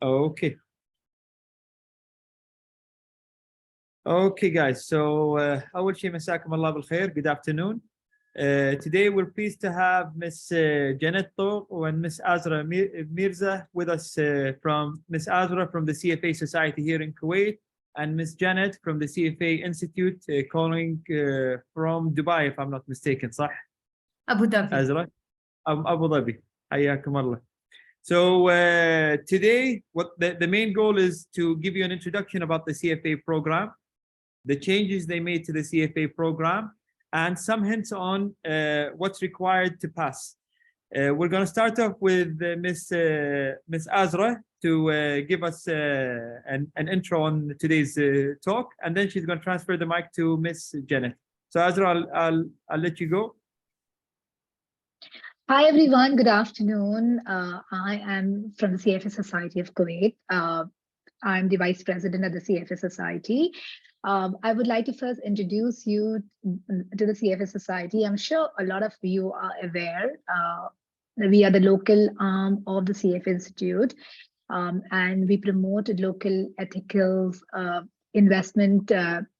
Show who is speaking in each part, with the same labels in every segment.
Speaker 1: Okay. Okay, guys. So, أول شيء مساكم الله بالخير. Good afternoon. Today we're pleased to have Miss Janet Toq and Miss Azra Mirza with us from Miss Azra from the CFA Society here in Kuwait, and Miss Janet from the CFA Institute calling from Dubai, if I'm not mistaken, صح?
Speaker 2: Abu Dhabi.
Speaker 1: Azra? Abu Dhabi. حياكم الله. So today, what the main goal is to give you an introduction about the CFA program, the changes they made to the CFA program, and some hints on what's required to pass. We're going to start off with Miss Azra to give us an intro on today's talk, and then she's going to transfer the mic to Miss Janet. So Azra, I'll let you go.
Speaker 3: Hi everyone, good afternoon. I am from the CFA Society of Kuwait. I'm the Vice President of the CFA Society. I would like to first introduce you to the CFA Society. I'm sure a lot of you are aware we are the local arm of the CFA Institute, and we promote local ethical investment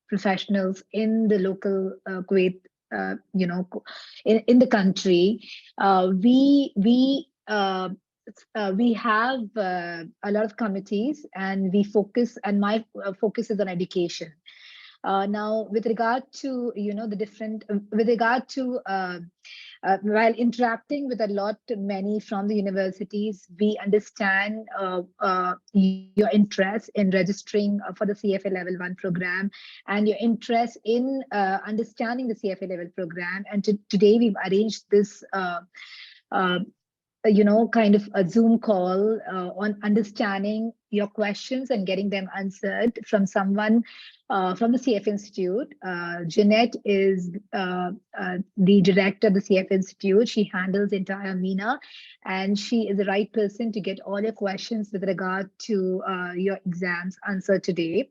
Speaker 3: professionals in the local Kuwait, in the country. We have a lot of committees, and we focus, and my focus is on education. Now, with regard to while interacting with many from the universities, we understand your interest in registering for the CFA Level 1 program and your interest in understanding the CFA Level program. And today we've arranged this kind of a Zoom call on understanding your questions and getting them answered from someone from the CF Institute. Jeanette is the director of the CF Institute. She handles the entire MENA, and she is the right person to get all your questions with regard to your exams answered today.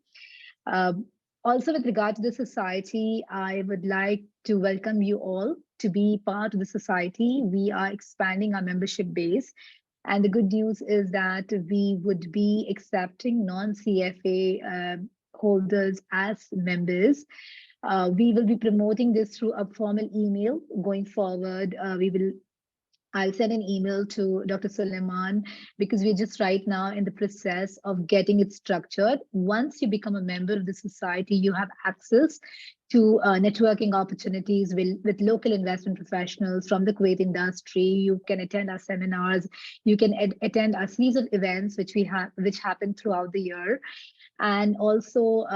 Speaker 3: Also, with regard to the society, I would like to welcome you all to be part of the society. We are expanding our membership base, and the good news is that we would be accepting non-CFA holders as members. We will be promoting this through a formal email going forward. I'll send an email to Dr. Suleiman, because we're just right now in the process of getting it structured. Once you become a member of the society, you have access to networking opportunities with local investment professionals from the Kuwait industry. You can attend our seminars. You can attend our series of events which happen throughout the year, and also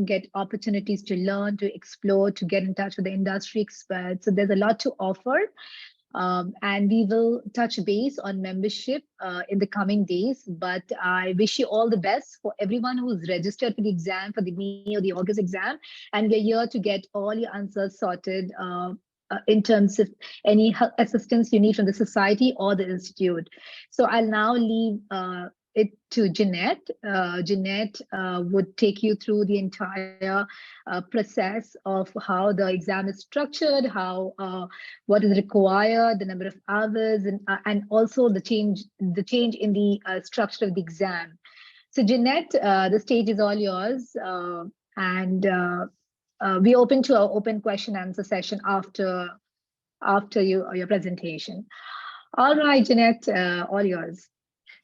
Speaker 3: get opportunities to learn, to explore, to get in touch with the industry experts. So there's a lot to offer. And we will touch base on membership in the coming days, but I wish you all the best for everyone who's registered for the exam, for the May or the August exam, and we're here to get all your answers sorted in terms of any assistance you need from the society or the institute. So I'll now leave it to Jeanette. Jeanette would take you through the entire process of how the exam is structured, what is required, the number of hours, and also the change in the structure of the exam. So Jeanette, the stage is all yours, and we open to our open question answer session after your presentation. All right, Jeanette, all yours.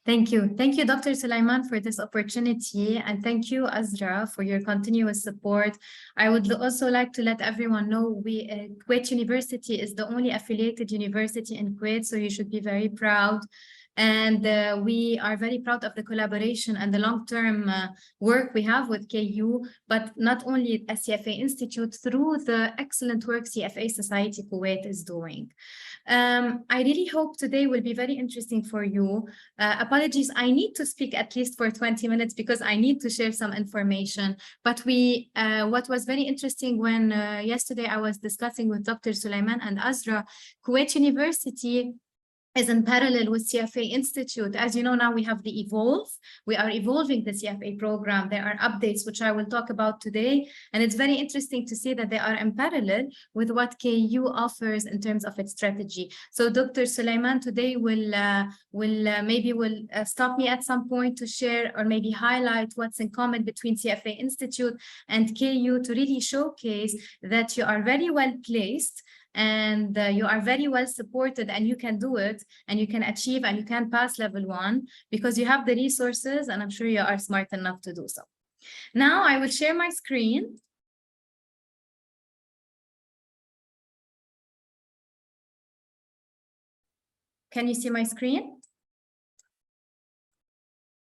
Speaker 2: Thank you. Thank you, Dr. Sulaiman, for this opportunity. And thank you, Azra, for your continuous support. I would also like to let everyone know Kuwait University is the only affiliated university in Kuwait, so you should be very proud. And we are very proud of the collaboration and the long-term work we have with KU, but not only at CFA Institute, through the excellent work CFA Society Kuwait is doing. I really hope today will be very interesting for you. Apologies, I need to speak at least for 20 minutes because I need to share some information. But what was very interesting when yesterday I was discussing with Dr. Sulaiman and Azra, Kuwait University is in parallel with CFA Institute. As you know, now we have the Evolve. We are evolving the CFA program. There are updates, which I will talk about today. And it's very interesting to see that they are in parallel with what KU offers in terms of its strategy. So Dr. Sulaiman today will stop me at some point to share or maybe highlight what's in common between CFA Institute and KU to really showcase that you are very well placed and you are very well supported, and you can do it, and you can achieve, and you can pass level 1 because you have the resources, and I'm sure you are smart enough to do so. Now I will share my screen. Can you see my screen?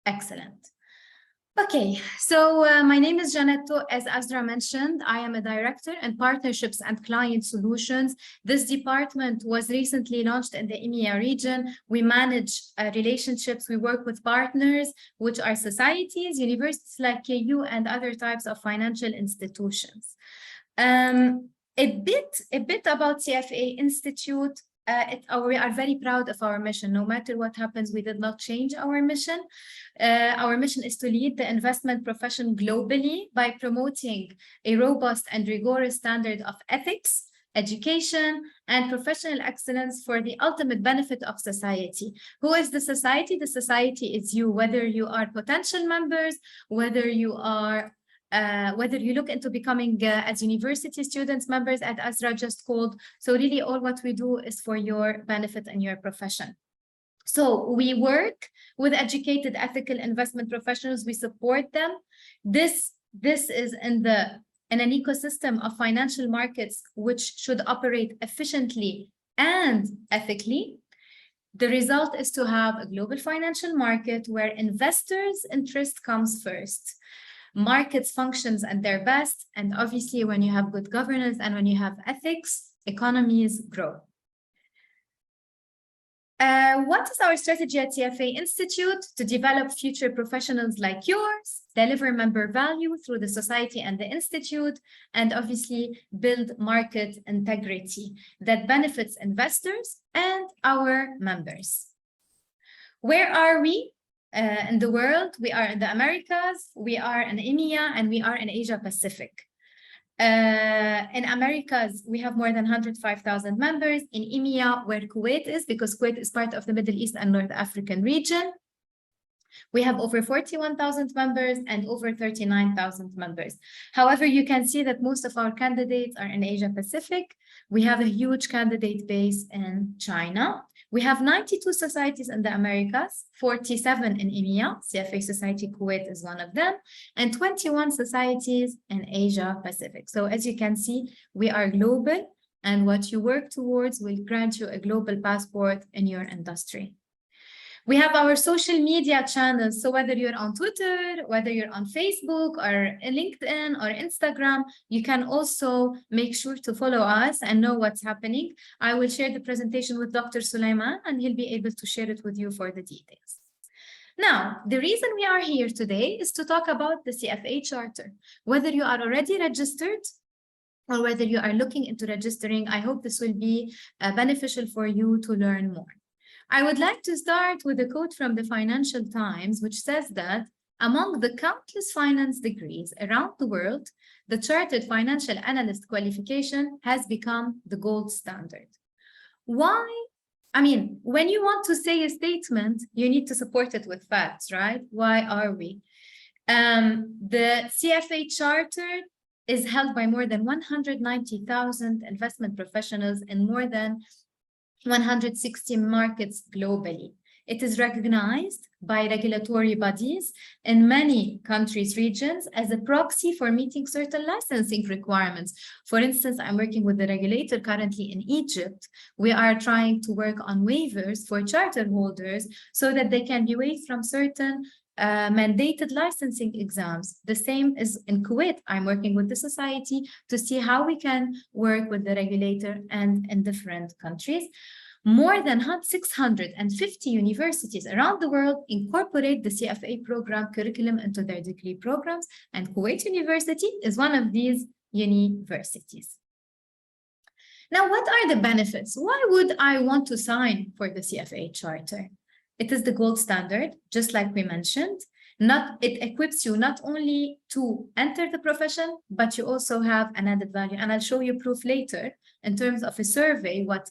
Speaker 2: Excellent. Okay, so my name is Janetto. As Azra mentioned, I am a director in partnerships and client solutions. This department was recently launched in the EMEA region. We manage relationships. We work with partners, which are societies, universities like KU, and other types of financial institutions. A bit about CFA Institute. We are very proud of our mission. No matter what happens, we did not change our mission. Our mission is to lead the investment profession globally by promoting a robust and rigorous standard of ethics, education, and professional excellence for the ultimate benefit of society. Who is the society? The society is you, whether you are potential members, whether you look into becoming as university students, members at Azra just called. So really all what we do is for your benefit and your profession. So we work with educated ethical investment professionals. We support them. This is in an ecosystem of financial markets which should operate efficiently and ethically. The result is to have a global financial market where investors' interest comes first. Markets functions at their best, and obviously when you have good governance and when you have ethics, economies grow. What is our strategy at CFA Institute? To develop future professionals like yours, deliver member value through the society and the institute, and obviously build market integrity that benefits investors and our members. Where are we? In the world? We are in the Americas, we are in EMEA, and we are in Asia Pacific. In Americas, we have more than 105,000 members. In EMEA, where Kuwait is, because Kuwait is part of the Middle East and North African region, we have over 41,000 members and over 39,000 members. However, you can see that most of our candidates are in Asia Pacific. We have a huge candidate base in China. We have 92 societies in the Americas, 47 in EMEA, CFA Society Kuwait is one of them, and 21 societies in Asia Pacific. So as you can see, we are global, and what you work towards will grant you a global passport in your industry. We have our social media channels. So whether you're on Twitter, whether you're on Facebook or LinkedIn or Instagram, you can also make sure to follow us and know what's happening. I will share the presentation with Dr. Sulaiman, and he'll be able to share it with you for the details. Now, the reason we are here today is to talk about the CFA Charter. Whether you are already registered or whether you are looking into registering, I hope this will be beneficial for you to learn more. I would like to start with a quote from the Financial Times, which says that among the countless finance degrees around the world, the Chartered Financial Analyst qualification has become the gold standard. Why? I mean, when you want to say a statement, you need to support it with facts, right? Why are we? The CFA Charter is held by more than 190,000 investment professionals in more than 160 markets globally. It is recognized by regulatory bodies in many countries, regions, as a proxy for meeting certain licensing requirements. For instance, I'm working with the regulator currently in Egypt. We are trying to work on waivers for charter holders so that they can be waived from certain mandated licensing exams. The same is in Kuwait. I'm working with the society to see how we can work with the regulator and in different countries. More than 650 universities around the world incorporate the CFA program curriculum into their degree programs, and Kuwait University is one of these universities. Now, what are the benefits? Why would I want to sign for the CFA charter? It is the gold standard, just like we mentioned. It equips you not only to enter the profession, but you also have an added value. And I'll show you proof later in terms of a survey, what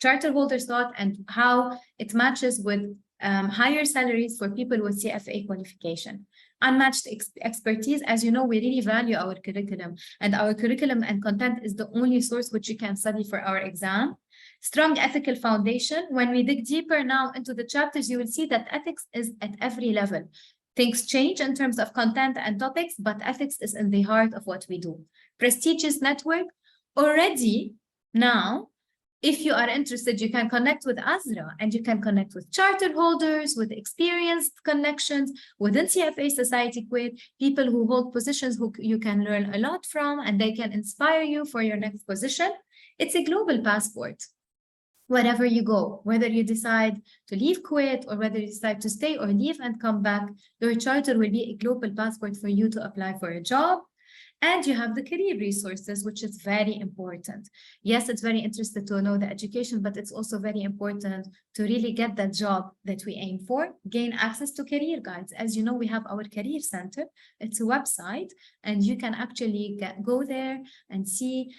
Speaker 2: charter holders thought and how it matches with higher salaries for people with CFA qualification. Unmatched expertise. As you know, we really value our curriculum, and our curriculum and content is the only source which you can study for our exam. Strong ethical foundation. When we dig deeper now into the chapters, you will see that ethics is at every level. Things change in terms of content and topics, but ethics is in the heart of what we do. Prestigious network. Already now, if you are interested, you can connect with Azra, and you can connect with charter holders, with experienced connections within CFA Society Kuwait, people who hold positions who you can learn a lot from, and they can inspire you for your next position. It's a global passport. Wherever you go, whether you decide to leave Kuwait or whether you decide to stay or leave and come back, your charter will be a global passport for you to apply for a job. And you have the career resources, which is very important. Yes, it's very interesting to know the education, but it's also very important to really get that job that we aim for, gain access to career guides. As you know, we have our career center. It's a website, and you can actually go there and see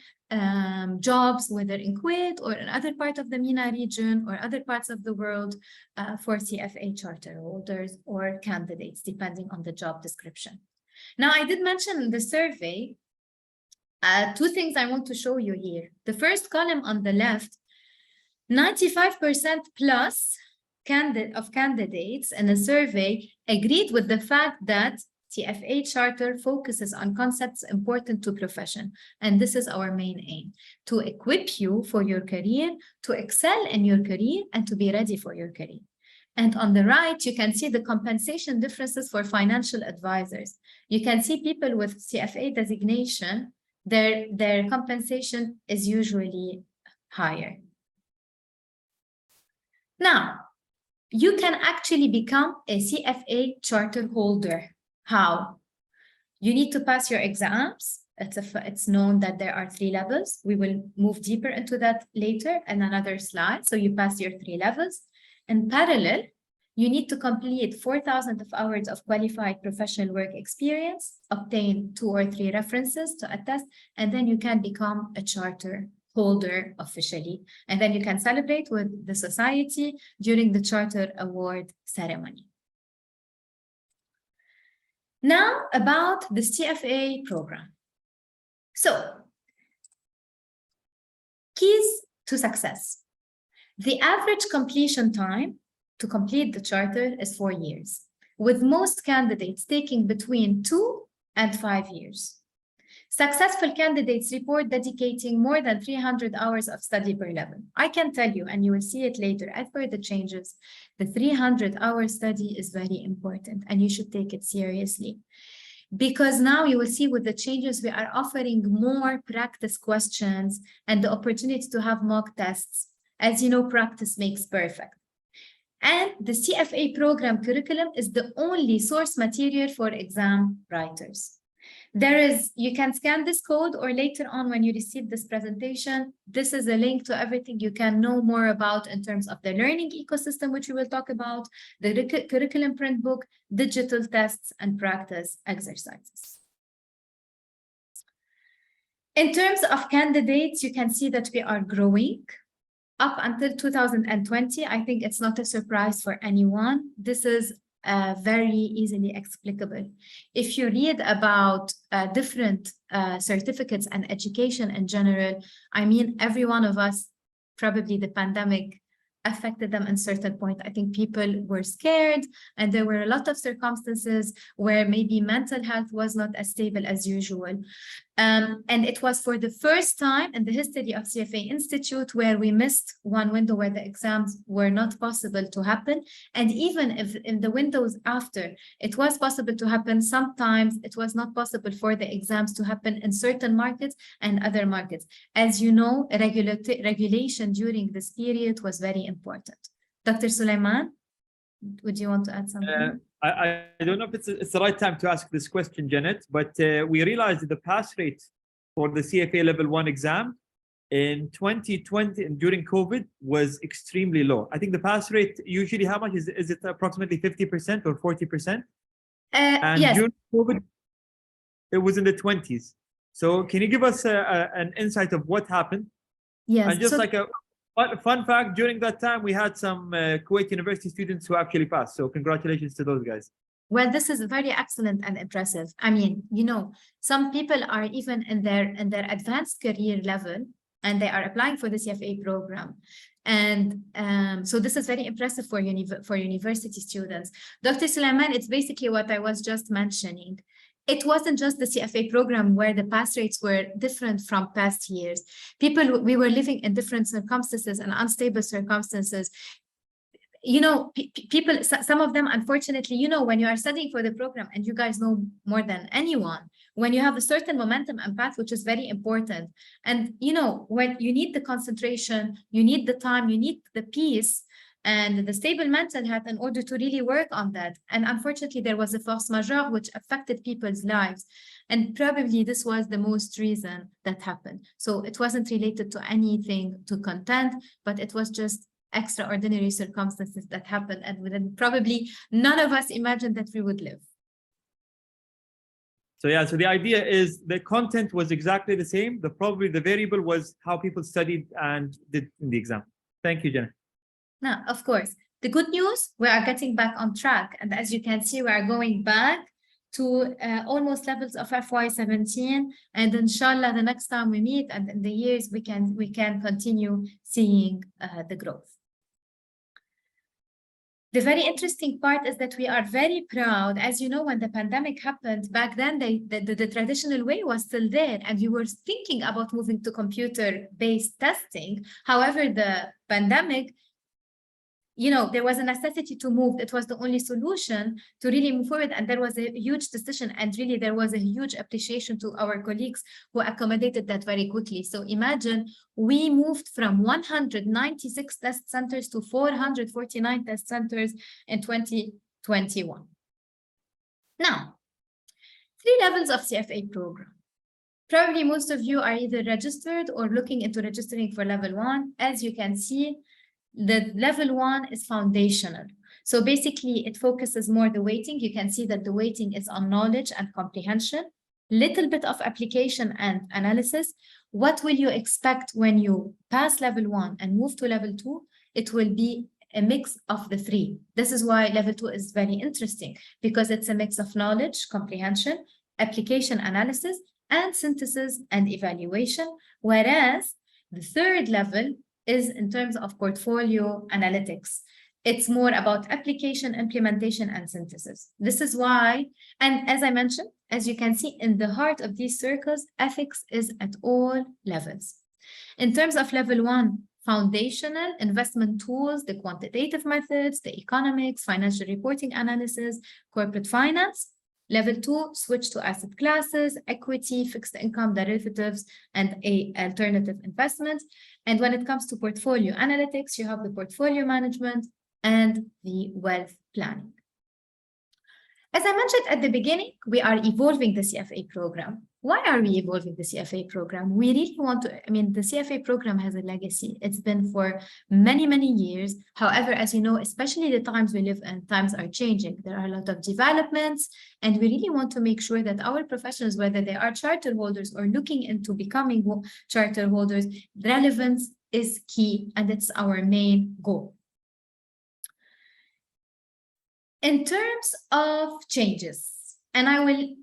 Speaker 2: jobs, whether in Kuwait or in other part of the MENA region or other parts of the world for CFA charter holders or candidates, depending on the job description. Now, I did mention in the survey, two things I want to show you here. The first column on the left, 95% plus of candidates in a survey agreed with the fact that CFA charter focuses on concepts important to profession. And this is our main aim, to equip you for your career, to excel in your career, and to be ready for your career. And on the right, you can see the compensation differences for financial advisors. You can see people with CFA designation, their compensation is usually higher. Now, you can actually become a CFA charter holder. How? You need to pass your exams. It's known that there are 3 levels. We will move deeper into that later in another slide. So you pass your 3 levels. In parallel, you need to complete 4,000 hours of qualified professional work experience, obtain 2 or 3 references to attest, and then you can become a charter holder officially. And then you can celebrate with the society during the charter award ceremony. Now about the CFA program. So, keys to success. The average completion time to complete the charter is 4 years, with most candidates taking between 2 and 5 years. Successful candidates report dedicating more than 300 hours of study per level. I can tell you, and you will see it later, as per the changes, the 300-hour study is very important, and you should take it seriously. Because now you will see with the changes, we are offering more practice questions and the opportunity to have mock tests. As you know, practice makes perfect. And the CFA program curriculum is the only source material for exam writers. You can scan this code, or later on when you receive this presentation, this is a link to everything you can know more about in terms of the learning ecosystem, which we will talk about, the curriculum print book, digital tests, and practice exercises. In terms of candidates, you can see that we are growing. Up until 2020, I think it's not a surprise for anyone. This is very easily explicable. If you read about different certificates and education in general, I mean, every one of us, probably the pandemic affected them at a certain point. I think people were scared, and there were a lot of circumstances where maybe mental health was not as stable as usual. And it was for the first time in the history of CFA Institute where we missed one window where the exams were not possible to happen. And even if in the windows after it was possible to happen, sometimes it was not possible for the exams to happen in certain markets and other markets. As you know, regulation during this period was very important. Dr. Sulaiman, would you want to add something?
Speaker 1: I don't know if it's the right time to ask this question, Janet, but we realized that the pass rate for the CFA Level 1 exam in 2020 and during COVID was extremely low. I think the pass rate usually how much is it approximately 50% or 40%? And
Speaker 2: yes.
Speaker 1: during COVID, it was in the 20s. So can you give us an insight of what happened?
Speaker 2: Yes.
Speaker 1: And just
Speaker 2: so,
Speaker 1: like a fun fact, during that time, we had some Kuwait University students who actually passed. So congratulations to those guys.
Speaker 2: well, this is very excellent and impressive. I mean, you know, some people are even in their advanced career level, and they are applying for the CFA program. And so this is very impressive for university students. Dr. Sulaiman, it's basically what I was just mentioning. It wasn't just the CFA program where the pass rates were different from past years. We were living in different circumstances and unstable circumstances. You know, people, some of them, unfortunately, you know, when you are studying for the program, and you guys know more than anyone, when you have a certain momentum and path, which is very important. And, you know, when you need the concentration, you need the time, you need the peace and the stable mental health in order to really work on that. And unfortunately, there was a force majeure which affected people's lives. And probably this was the most reason that happened. So it wasn't related to anything to content, but it was just extraordinary circumstances that happened, and within probably none of us imagined that we would live.
Speaker 1: So yeah, so the idea is the content was exactly the same. Probably the variable was how people studied and did in the exam. Thank you, Jenna.
Speaker 2: Now, of course, the good news, we are getting back on track. And as you can see, we are going back to almost levels of FY17. And inshallah, the next time we meet and in the years, we can continue seeing the growth. The very interesting part is that we are very proud. As you know, when the pandemic happened, back then, the traditional way was still there, and we were thinking about moving to computer-based testing. However, the pandemic, you know, there was a necessity to move. It was the only solution to really move forward. And there was a huge decision, and really there was a huge appreciation to our colleagues who accommodated that very quickly. So imagine we moved from 196 test centers to 449 test centers in 2021. Now, 3 levels of CFA program. Probably most of you are either registered or looking into registering for level 1. As you can see, the level 1 is foundational. So basically, it focuses more the weighting. You can see that the weighting is on knowledge and comprehension, little bit of application and analysis. What will you expect when you pass level 1 and move to level 2? It will be a mix of the 3. This is why level 2 is very interesting, because it's a mix of knowledge, comprehension, application analysis, and synthesis and evaluation. Whereas the 3rd level is in terms of portfolio analytics. It's more about application, implementation, and synthesis. This is why, and as I mentioned, as you can see in the heart of these circles, ethics is at all levels. In terms of level 1, foundational investment tools, the quantitative methods, the economics, financial reporting analysis, corporate finance. Level 2, switch to asset classes, equity, fixed income, derivatives, and alternative investments. And when it comes to portfolio analytics, you have the portfolio management and the wealth planning. As I mentioned at the beginning, we are evolving the CFA program. Why are we evolving the CFA program? We really want to, I mean, the CFA program has a legacy. It's been for many, many years. However, as you know, especially the times we live in, times are changing. There are a lot of developments, and we really want to make sure that our professionals, whether they are charter holders or looking into becoming charter holders, relevance is key, and it's our main goal. In terms of changes, and I will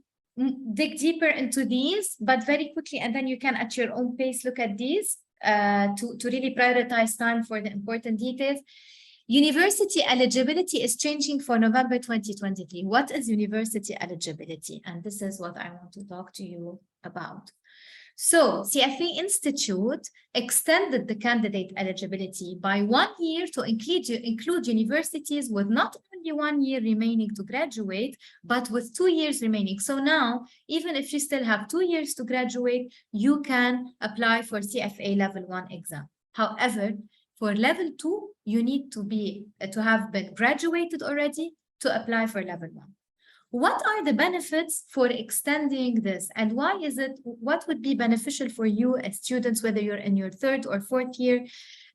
Speaker 2: dig deeper into these, but very quickly, and then you can at your own pace look at these to really prioritize time for the important details. University eligibility is changing for November 2023. What is university eligibility? And this is what I want to talk to you about. So CFA Institute extended the candidate eligibility by 1 year to include universities with not only 1 year remaining to graduate, but with 2 years remaining. So now, even if you still have 2 years to graduate, you can apply for CFA level 1 exam. However, for level 2, you need to have been graduated already to apply for level 1. What are the benefits for extending this? And why is it, what would be beneficial for you as students, whether you're in your third or fourth year,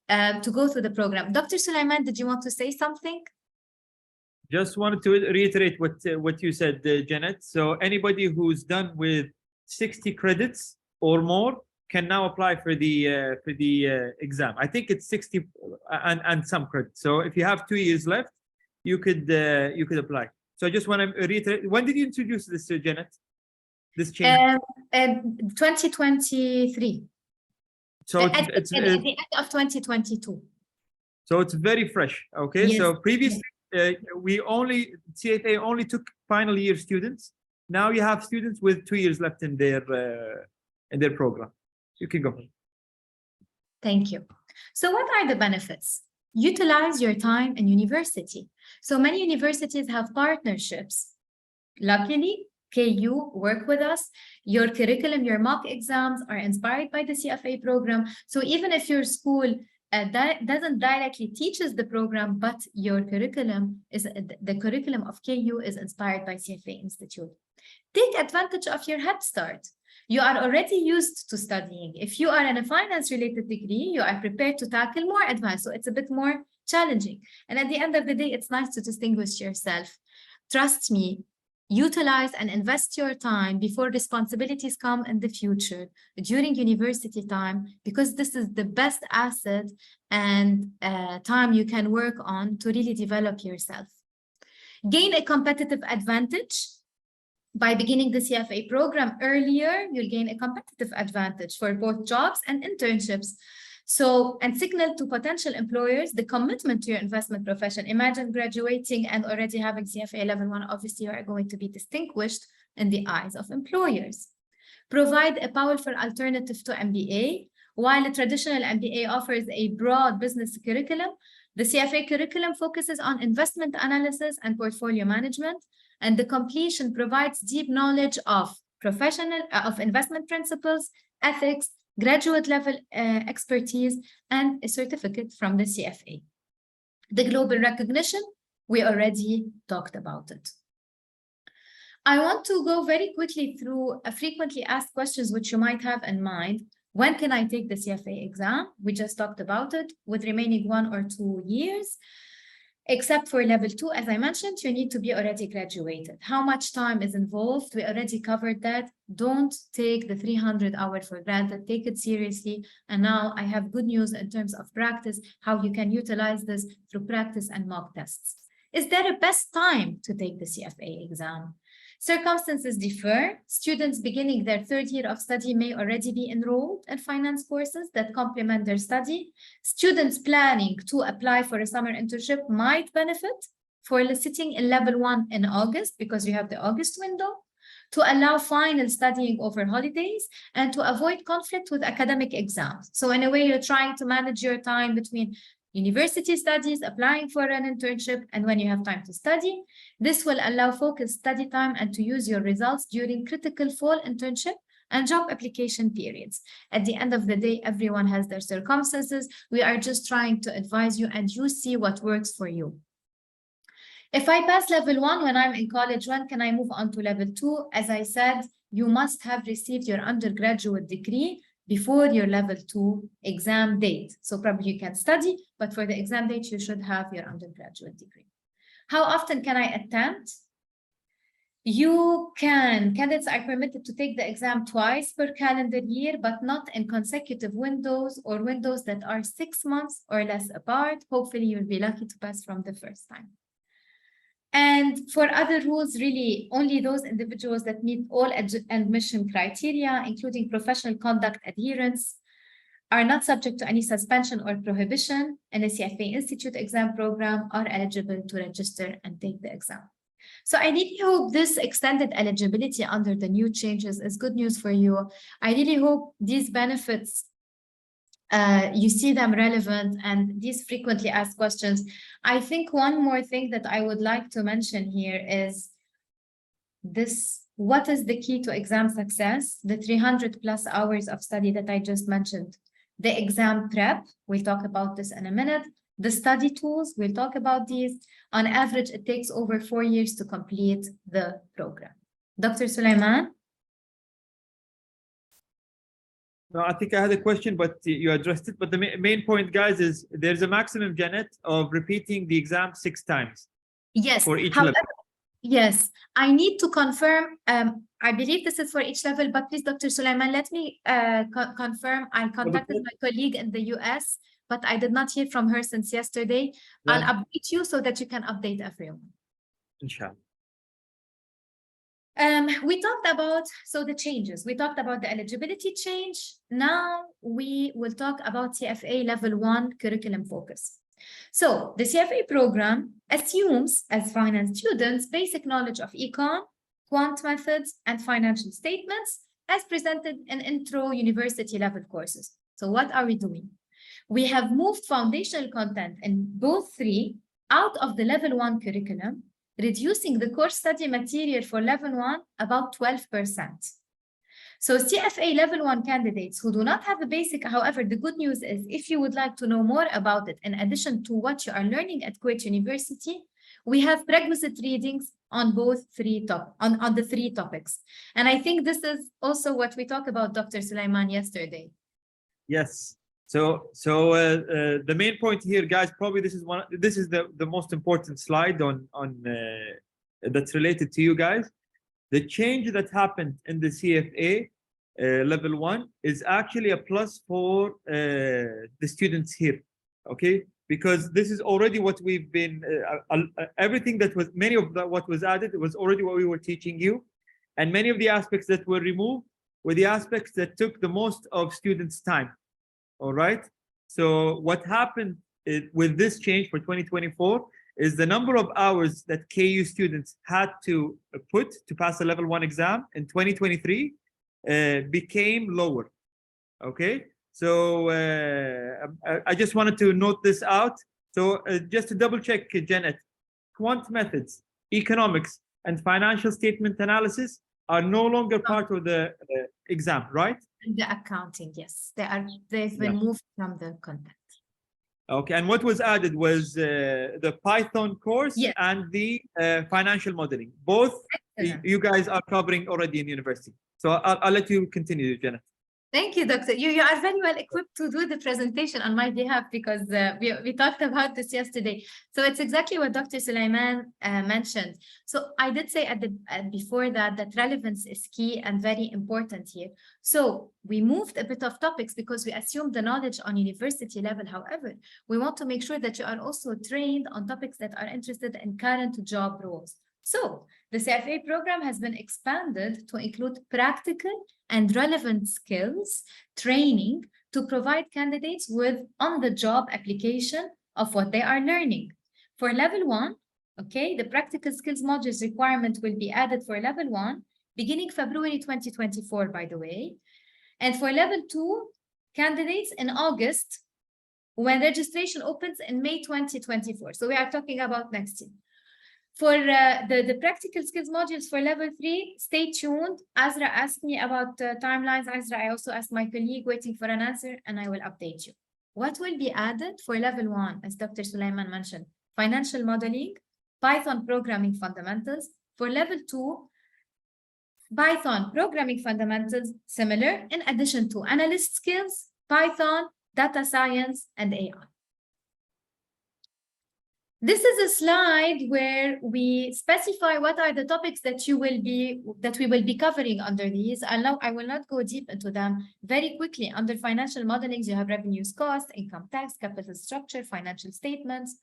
Speaker 2: to go through the program? Dr. Sulaiman, did you want to say something?
Speaker 1: Just wanted to reiterate what you said, Janet. So anybody who's done with 60 credits or more can now apply for the exam. I think it's 60 and some credits. So if you have 2 years left, you could apply. So I just want to reiterate. When did you introduce this, Janet? This change?
Speaker 2: 2023.
Speaker 1: So it's
Speaker 2: at the end of 2022.
Speaker 1: So it's very fresh. Okay.
Speaker 2: Yes.
Speaker 1: So previously, CFA only took final year students. Now you have students with 2 years left in their program. You can go.
Speaker 2: Thank you. So what are the benefits? Utilize your time in university. So many universities have partnerships. Luckily, KU work with us. Your curriculum, your mock exams are inspired by the CFA program. So even if your school that doesn't directly teaches the program, but your curriculum is the curriculum of KU is inspired by CFA Institute. Take advantage of your head start. You are already used to studying. If you are in a finance-related degree, you are prepared to tackle more advanced, so it's a bit more challenging. And at the end of the day, it's nice to distinguish yourself. Trust me, utilize and invest your time before responsibilities come in the future, during university time, because this is the best asset and time you can work on to really develop yourself. Gain a competitive advantage. By beginning the CFA program earlier, you'll gain a competitive advantage for both jobs and internships. So, and signal to potential employers the commitment to your investment profession. Imagine graduating and already having CFA level 1, obviously you are going to be distinguished in the eyes of employers. Provide a powerful alternative to MBA. While a traditional MBA offers a broad business curriculum, the CFA curriculum focuses on investment analysis and portfolio management, and the completion provides deep knowledge of investment principles, ethics, graduate level expertise, and a certificate from the CFA. The global recognition, we already talked about it. I want to go very quickly through frequently asked questions which you might have in mind. When can I take the CFA exam? We just talked about it. With remaining 1 or 2 years, except for level 2, as I mentioned, you need to be already graduated. How much time is involved? We already covered that. Don't take the 300 hours for granted. Take it seriously. And now I have good news in terms of practice, how you can utilize this through practice and mock tests. Is there a best time to take the CFA exam? Circumstances differ. Students beginning their 3rd year of study may already be enrolled in finance courses that complement their study. Students planning to apply for a summer internship might benefit for sitting in level 1 in August, because you have the August window, to allow final studying over holidays and to avoid conflict with academic exams. So in a way, you're trying to manage your time between university studies, applying for an internship, and when you have time to study. This will allow focused study time and to use your results during critical fall internship and job application periods. At the end of the day, everyone has their circumstances. We are just trying to advise you and you see what works for you. If I pass level 1 when I'm in college, when can I move on to level 2? As I said, you must have received your undergraduate degree before your level 2 exam date. So probably you can study, but for the exam date, you should have your undergraduate degree. How often can I attempt? Candidates are permitted to take the exam twice per calendar year, but not in consecutive windows or windows that are 6 months or less apart. Hopefully you'll be lucky to pass from the first time. And for other rules, really only those individuals that meet all admission criteria, including professional conduct adherence, are not subject to any suspension or prohibition in a CFA Institute exam program, are eligible to register and take the exam. So I really hope this extended eligibility under the new changes is good news for you. I really hope these benefits, you see them relevant, and these frequently asked questions. I think one more thing that I would like to mention here is this: what is the key to exam success? The 300+ hours of study that I just mentioned, the exam prep, we'll talk about this in a minute, The study tools, we'll talk about these. On average, it takes over 4 years to complete the program. Dr. Sulaiman?
Speaker 1: No, I think I had a question, but you addressed it. But the main point, guys, is there's a maximum, Janet, of repeating the exam 6 times.
Speaker 2: Yes.
Speaker 1: For each
Speaker 2: However,
Speaker 1: level.
Speaker 2: yes, I need to confirm. I believe this is for each level, but please, Dr. Sulaiman, let me confirm. I contacted my colleague in the US, but I did not hear from her since yesterday.
Speaker 1: Yeah.
Speaker 2: I'll update you so that you can update everyone.
Speaker 1: Inshallah.
Speaker 2: We talked about, so the changes. We talked about the eligibility change. Now we will talk about CFA level 1 curriculum focus. So the CFA program assumes as finance students basic knowledge of econ, quant methods, and financial statements as presented in intro university level courses. So what are we doing? We have moved foundational content in both 3 out of the level 1 curriculum, reducing the course study material for level 1 about 12%. So CFA level 1 candidates who do not have a basic, however, the good news is if you would like to know more about it, in addition to what you are learning at Kuwait University, we have prerequisite readings on both on the 3 topics. And I think this is also what we talked about, Dr. Sulaiman, yesterday.
Speaker 1: Yes. So the main point here, guys, probably this is the most important slide on that's related to you guys. The change that happened in the CFA level 1 is actually a plus for the students here, okay? Because this is already what we've been, everything that was, many of what was added, it was already what we were teaching you. And many of the aspects that were removed were the aspects that took the most of students' time. All right. So what happened with this change for 2024 is the number of hours that KU students had to put to pass the level 1 exam in 2023 became lower. Okay. So I just wanted to note this out. So just to double check, Janet, quant methods, economics, and financial statement analysis are no longer part of the exam, right?
Speaker 2: The accounting, yes, they've been moved from the content.
Speaker 1: Okay, and what was added was the Python course,
Speaker 2: yes,
Speaker 1: and the financial modeling. Both you guys are covering already in university. So I'll let you continue, Jenna.
Speaker 2: Thank you, Doctor. You are very well equipped to do the presentation on my behalf because we talked about this yesterday. So it's exactly what Dr. Sulaiman mentioned. So I did say before that relevance is key and very important here. So we moved a bit of topics because we assumed the knowledge on university level. However, we want to make sure that you are also trained on topics that are interested in current job roles. So the CFA program has been expanded to include practical and relevant skills training to provide candidates with on-the-job application of what they are learning. For level 1, okay, the practical skills modules requirement will be added for level 1, beginning February 2024, by the way. And for level 2, candidates in August, when registration opens in May 2024. So we are talking about next year. For the practical skills modules for level 3, stay tuned. Azra asked me about timelines. Azra, I also asked my colleague, waiting for an answer, and I will update you. What will be added for level 1, as Dr. Sulaiman mentioned? Financial modeling, Python programming fundamentals. For level 2, Python programming fundamentals, similar, in addition to analyst skills, Python, data science, and AI. This is a slide where we specify what are the topics that we will be covering under these. I will not go deep into them. Very quickly, under financial modelings, you have revenues, cost, income tax, capital structure, financial statements.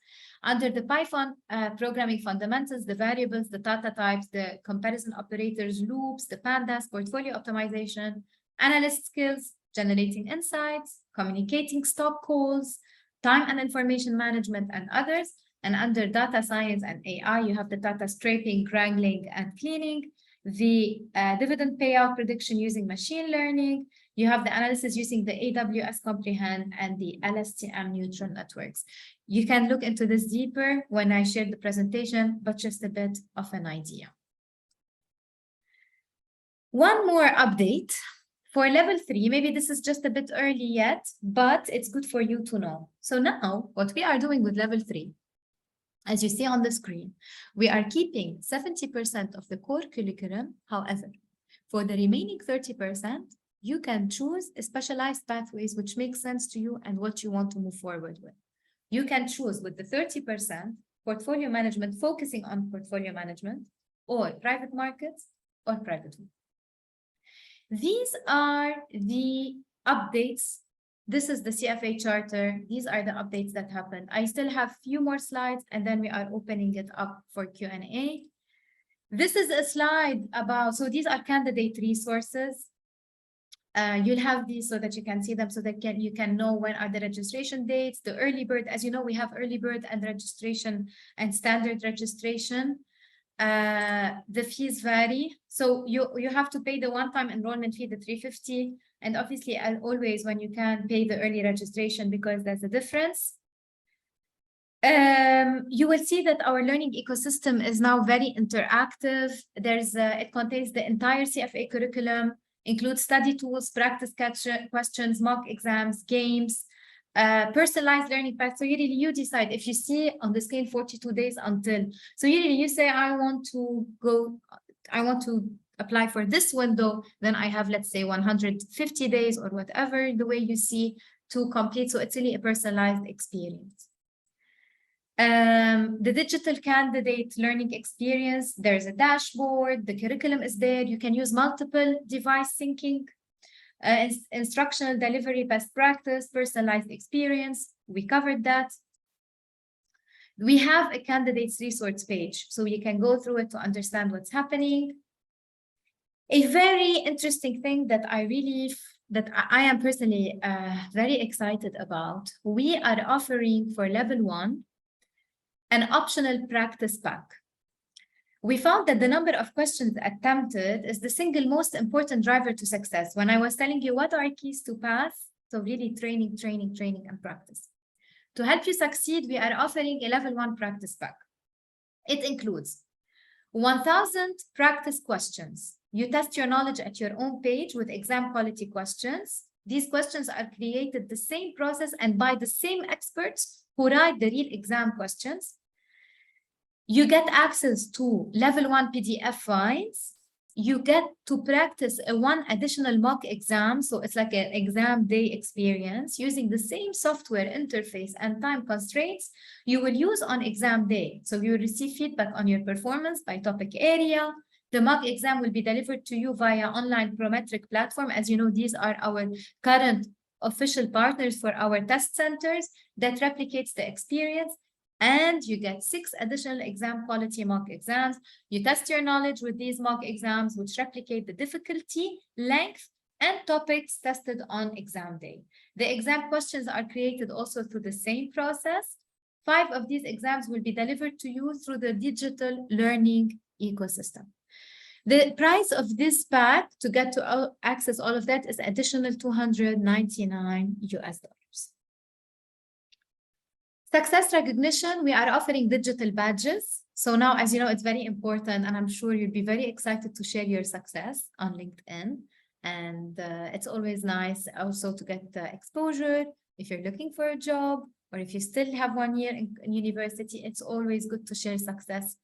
Speaker 2: Under the Python programming fundamentals, the variables, the data types, the comparison operators, loops, the pandas, portfolio optimization, analyst skills, generating insights, communicating stop calls, time and information management, and others. And under data science and AI, you have the data scraping, wrangling, and cleaning, the dividend payout prediction using machine learning. You have the analysis using the AWS Comprehend and the LSTM neutral networks. You can look into this deeper when I share the presentation, but just a bit of an idea. One more update For level 3, maybe this is just a bit early yet, but it's good for you to know. So now what we are doing with level 3, as you see on the screen, we are keeping 70% of the core curriculum. However, for the remaining 30%, you can choose specialized pathways which make sense to you and what you want to move forward with. You can choose with the 30% portfolio management, focusing on portfolio management, or private markets, or private. These are the updates. This is the CFA charter. These are the updates that happened. I still have few more slides, and then we are opening it up for Q&A. This is a slide about, so these are candidate resources. You'll have these so that you can see them, so that you can know when are the registration dates, the early bird. As you know, we have early bird and registration and standard registration. The fees vary. So you have to pay the one-time enrollment fee, the $350. And obviously, as always, when you can pay the early registration, because there's a difference. You will see that our learning ecosystem is now very interactive. It contains the entire CFA curriculum, includes study tools, practice questions, mock exams, games, personalized learning paths. So you decide. If you see on the scale 42 days until, so you say, I want to apply for this window, then I have, let's say, 150 days or whatever, the way you see, to complete. So it's really a personalized experience. The digital candidate learning experience, there's a dashboard, the curriculum is there. You can use multiple device syncing, instructional delivery, best practice, personalized experience. We covered that. We have a candidates resource page, so you can go through it to understand what's happening. A very interesting thing that I am personally very excited about, we are offering for level 1 an optional practice pack. We found that the number of questions attempted is the single most important driver to success. When I was telling you what are keys to pass, so really training, and practice. To help you succeed, we are offering a level 1 practice pack. It includes 1,000 practice questions. You test your knowledge at your own page with exam quality questions. These questions are created the same process and by the same experts who write the real exam questions. You get access to level 1 PDF files. You get to practice one additional mock exam. So it's like an exam day experience using the same software interface and time constraints you will use on exam day. So you will receive feedback on your performance by topic area. The mock exam will be delivered to you via online Prometric platform. As you know, these are our current official partners for our test centers that replicates the experience. And you get 6 additional exam quality mock exams. You test your knowledge with these mock exams, which replicate the difficulty, length, and topics tested on exam day. The exam questions are created also through the same process. 5 of these exams will be delivered to you through the digital learning ecosystem. The price of this pack to get to access all of that is additional $299 US. Success recognition, we are offering digital badges. So now, as you know, it's very important, and I'm sure you'll be very excited to share your success on LinkedIn. And it's always nice also to get exposure. If you're looking for a job, or if you still have 1 year in university, it's always good to share success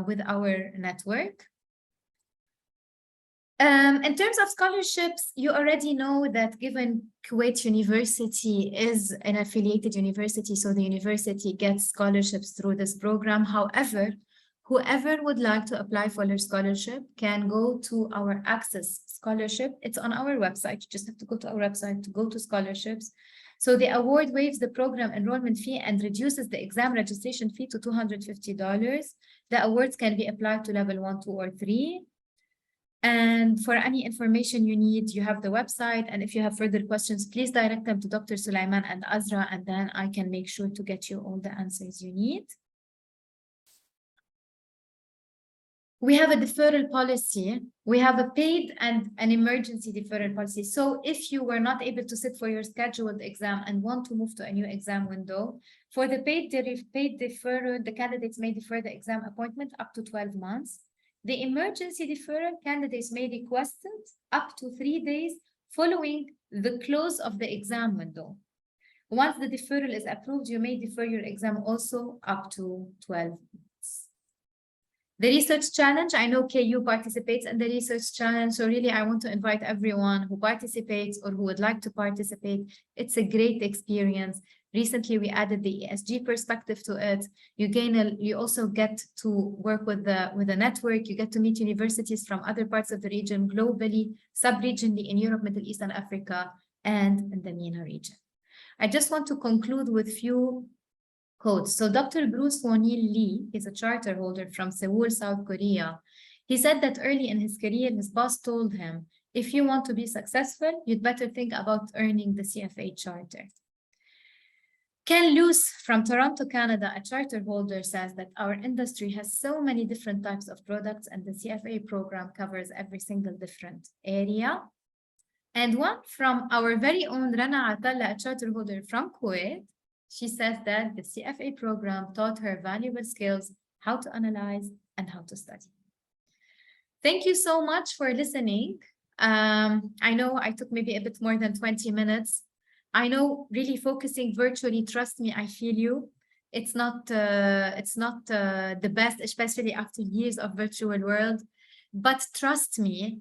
Speaker 2: with our network. In terms of scholarships, you already know that given Kuwait University is an affiliated university, so the university gets scholarships through this program. However, whoever would like to apply for their scholarship can go to our Access Scholarship. It's on our website. You just have to go to our website to go to scholarships. So the award waives the program enrollment fee and reduces the exam registration fee to $250. The awards can be applied to level 1, 2, or 3. And for any information you need, you have the website. And if you have further questions, please direct them to Dr. Sulaiman and Azra, and then I can make sure to get you all the answers you need. We have a deferral policy. We have a paid and an emergency deferral policy. So if you were not able to sit for your scheduled exam and want to move to a new exam window, for the paid deferral, the candidates may defer the exam appointment up to 12 months. The emergency deferral, candidates may request it up to 3 days following the close of the exam window. Once the deferral is approved, you may defer your exam also up to 12 months. The research challenge, I know KU participates in the research challenge, so really I want to invite everyone who participates or who would like to participate. It's a great experience. Recently, we added the ESG perspective to it. You also get to work with a network. You get to meet universities from other parts of the region globally, sub-regionally in Europe, Middle East, and Africa, and in the MENA region. I just want to conclude with few quotes. So Dr. Bruce Wonil Lee is a charter holder from Seoul, South Korea. He said that early in his career, his boss told him, if you want to be successful, you'd better think about earning the CFA charter. Ken Luce from Toronto, Canada, a charter holder, says that our industry has so many different types of products and the CFA program covers every single different area. And one from our very own Rana Atalla, a charter holder from Kuwait, she says that the CFA program taught her valuable skills, how to analyze and how to study. Thank you so much for listening. I know I took maybe a bit more than 20 minutes. I know really focusing virtually, trust me, I feel you. It's not the best, especially after years of virtual world, but trust me,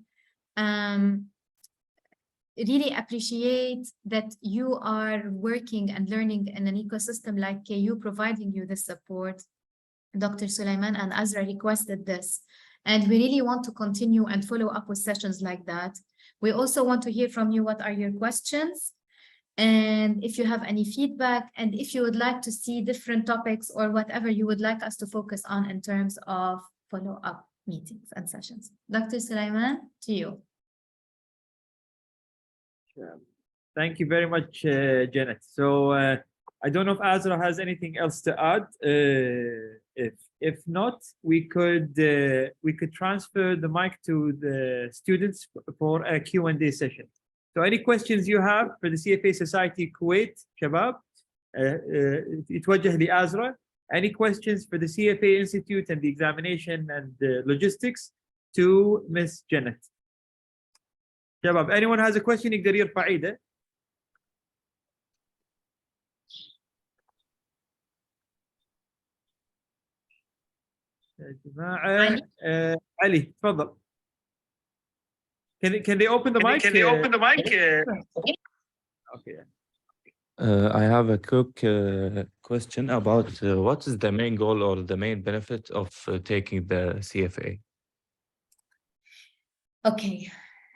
Speaker 2: really appreciate that you are working and learning in an ecosystem like KU, providing you the support. Dr. Sulaiman and Azra requested this, and we really want to continue and follow up with sessions like that. We also want to hear from you what are your questions, and if you have any feedback, and if you would like to see different topics or whatever you would like us to focus on in terms of follow-up meetings and sessions. Dr. Sulaiman, to you.
Speaker 1: Thank you very much, Janet. So I don't know if Azra has anything else to add. If not, we could transfer the mic to the students for a Q&A session. So any questions you have for the CFA Society Kuwait, Shabab, يتوجه لأزرا. Any questions for the CFA Institute and the examination and the logistics to Miss Janet. Shabab, anyone has a question يقدر يرفع ايده. يا جماعة علي تفضل. Can they open the mic?
Speaker 4: Can they open the mic?
Speaker 1: Okay.
Speaker 4: I have a quick question about what is the main goal or the main benefit of taking the CFA?
Speaker 2: Okay,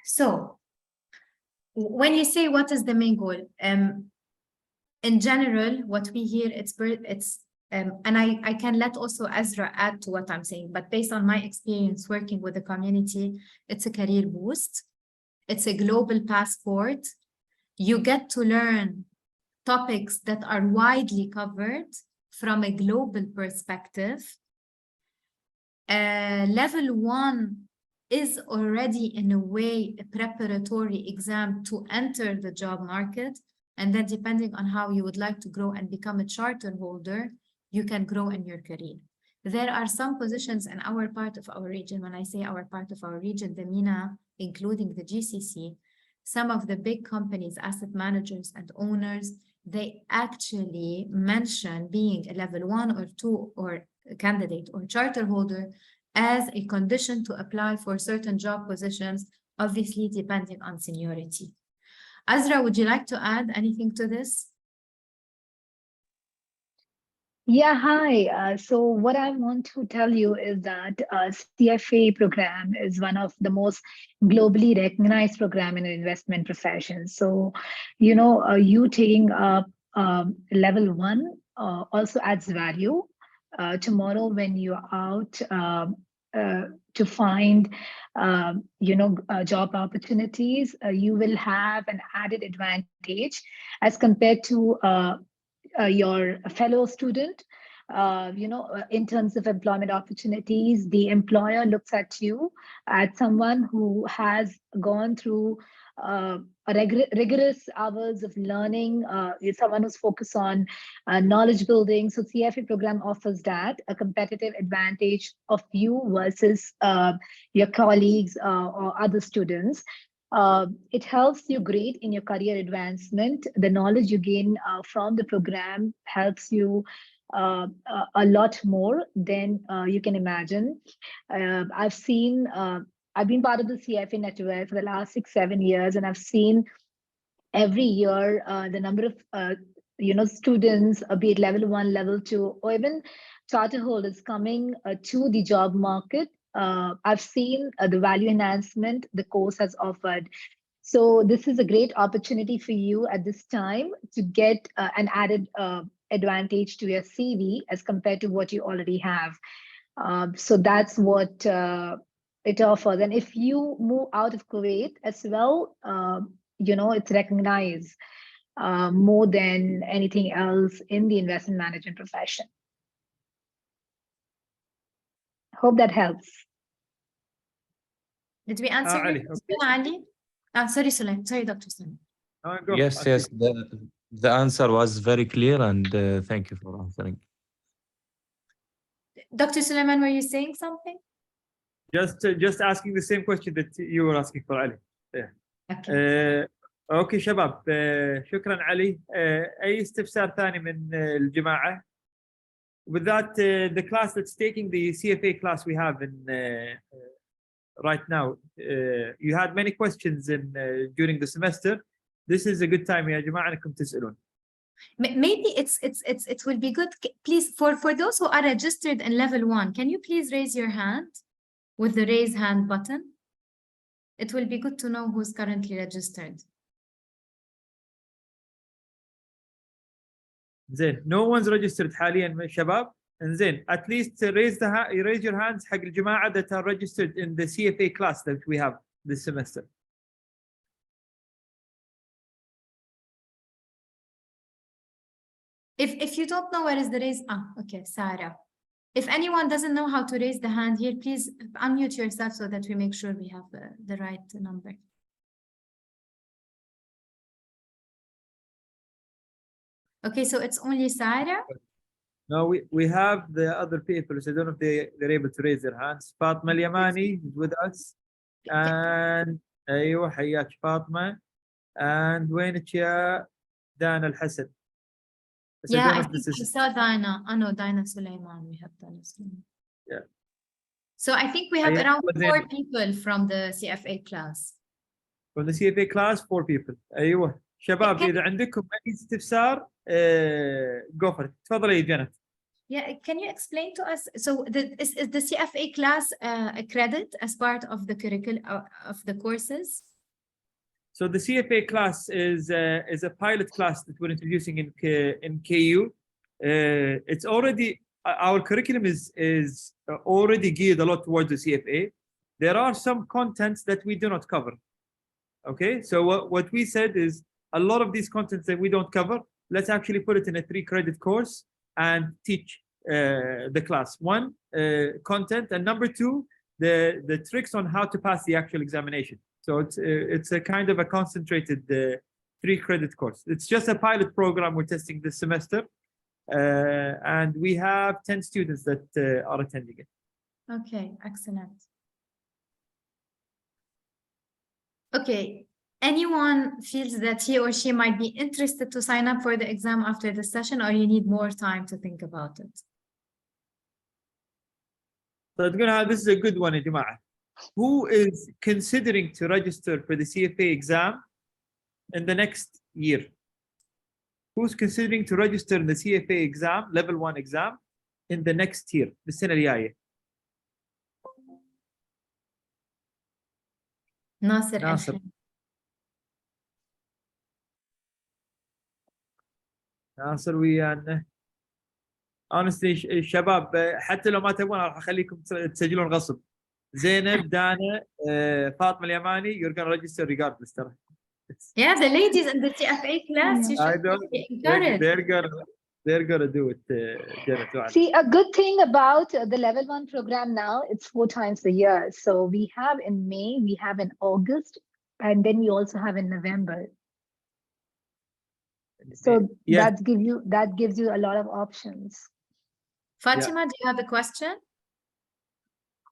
Speaker 2: so when you say what is the main goal, in general, what we hear, and I can let also Azra add to what I'm saying, but based on my experience working with the community, it's a career boost. It's a global passport. You get to learn topics that are widely covered from a global perspective. Level 1 is already in a way a preparatory exam to enter the job market. And then depending on how you would like to grow and become a charter holder, you can grow in your career. There are some positions in our part of our region. When I say our part of our region, the MENA, including the GCC, some of the big companies, asset managers and owners, they actually mention being a level 1 or 2 or a candidate or charter holder as a condition to apply for certain job positions, obviously depending on seniority. Azra, would you like to add anything to this?
Speaker 3: Yeah, hi. So what I want to tell you is that CFA program is one of the most globally recognized program in the investment profession. So, you know, you taking up level 1 also adds value. Tomorrow when you're out to find, job opportunities, you will have an added advantage as compared to your fellow student. In terms of employment opportunities, the employer looks at you as someone who has gone through rigorous hours of learning, someone who's focused on knowledge building. So CFA program offers that, a competitive advantage of you versus your colleagues or other students. It helps you great in your career advancement. The knowledge you gain from the program helps you a lot more than you can imagine. I've been part of the CFA network for the last 6-7 years, and I've seen every year the number of students, be it level 1, level 2, or even charter holders coming to the job market. I've seen the value enhancement the course has offered. So this is a great opportunity for you at this time to get an added advantage to your CV as compared to what you already have. So that's what it offers. And if you move out of Kuwait as well, it's recognized more than anything else in the investment management profession. Hope that helps.
Speaker 2: Did we answer
Speaker 1: Ali,
Speaker 2: your question, Ali? Sorry, Sulaim. Sorry, Dr. Sulaim.
Speaker 4: Yes, the answer was very clear, and thank you for answering.
Speaker 2: Dr. Sulaiman, were you saying something?
Speaker 1: Just asking the same question that you were asking for Ali. Yeah.
Speaker 2: Okay.
Speaker 1: اوكي شباب شكرا علي. اي استفسار ثاني من الجماعه؟ With that, the class that's taking the CFA class we have in right now, you had many questions during the semester. This is a good time يا جماعه انكم تسالون.
Speaker 2: Maybe it will be good. Please, for those who are registered in level 1, can you please raise your hand with the raise hand button? It will be good to know who's currently registered.
Speaker 1: زين, no one's registered حاليا شباب. زين, at least raise your hands حق الجماعه that are registered in the CFA class that we have this semester.
Speaker 2: If you don't know where is the raise, okay, Sarah. If anyone doesn't know how to raise the hand here, please unmute yourself so that we make sure we have the right number. Okay, so it's only Sarah?
Speaker 1: No, we have the other people, so I don't know if they're able to raise their hands. Fatma Al-Yamani is with us. And أيوة حياك فاطمة. And وينك يا دانا الحسن?
Speaker 2: Yeah, I think I saw Dina. Oh no, Dina Sulaiman. We have Dina Sulaiman.
Speaker 1: Yeah.
Speaker 2: So I think we have around 4 people from the CFA class.
Speaker 1: From the CFA class, 4 people. أيوة. شباب إذا عندكم أي استفسار go for it. تفضلي يا جنت.
Speaker 2: Yeah, can you explain to us? So is the CFA class a credit as part of the curriculum of the courses?
Speaker 1: So the CFA class is a pilot class that we're introducing in KU. It's already our curriculum is already geared a lot towards the CFA. There are some contents that we do not cover. Okay, so what we said is a lot of these contents that we don't cover, let's actually put it in a 3-credit course and teach the class. 1, content, and number 2, the tricks on how to pass the actual examination. So it's a kind of a concentrated 3-credit course. It's just a pilot program we're testing this semester, and we have 10 students that are attending it.
Speaker 2: Okay, excellent. Okay, anyone feels that he or she might be interested to sign up for the exam after the session, or you need more time to think about it?
Speaker 1: So this is a good one, Jama'ah. Who is considering to register for the CFA exam in the next year? Who's considering to register in the CFA exam, level 1 exam, in the next year, بالسنة الجاية?
Speaker 2: ناصر.
Speaker 1: ناصر ويانا. honestly الشباب حتى لو ما تبون راح اخليكم تسجلون غصب. زينب, Dana, Fatma Al-Yamani, you're going to register regardless.
Speaker 2: Yeah, the ladies in the CFA class, you should be encouraged.
Speaker 1: They're gonna do it. Janet.
Speaker 3: See, a good thing about the level 1 program now, it's 4 times a year. So we have in May, we have in August, and then we also have in November. So
Speaker 1: yes.
Speaker 3: that gives you a lot of options.
Speaker 2: Fatima, do you have a question?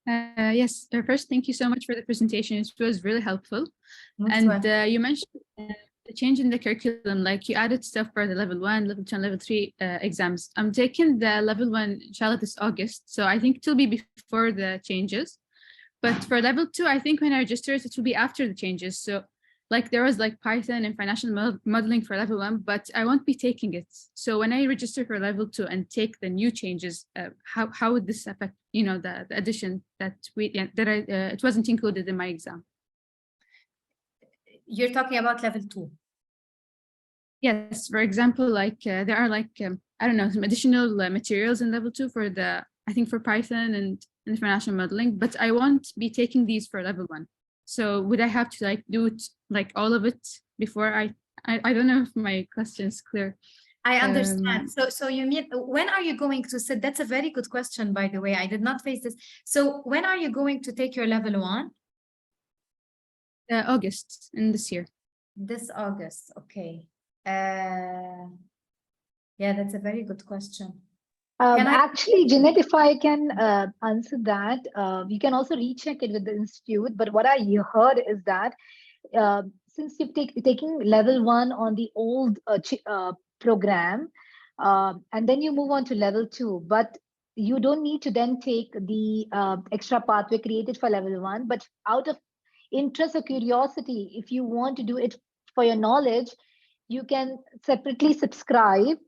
Speaker 5: Yes, first, thank you so much for the presentation. It was really helpful.
Speaker 2: Most
Speaker 5: And
Speaker 2: welcome.
Speaker 5: you mentioned the change in the curriculum, like you added stuff for the level 1, level 2, and level 3 exams. I'm taking the level 1, inshallah, this August. So I think it will be before the changes. But for level 2, I think when I register it, it will be after the changes. So like there was like Python and financial modeling for level 1, but I won't be taking it. So when I register for level 2 and take the new changes, how would this affect, you know, the addition that it wasn't included in my exam?
Speaker 2: You're talking about level 2.
Speaker 5: Yes, for example, like there are like, I don't know, some additional materials in level 2 for the, I think for Python and financial modeling, but I won't be taking these for level 1. So would I have to like do it, like all of it before I don't know if my question is clear.
Speaker 2: I understand. So you mean, when are you going to sit? That's a very good question, by the way. I did not face this. So when are you going to take your level 1?
Speaker 5: August in this year.
Speaker 2: This August, okay. Yeah, that's a very good question.
Speaker 3: Actually, Jeanette, if I can answer that, you can also recheck it with the institute. But what I heard is that since you're taking level 1 on the old program, and then you move on to level 2, but you don't need to then take the extra pathway created for level 1. But out of interest or curiosity, if you want to do it for your knowledge, you can separately subscribe,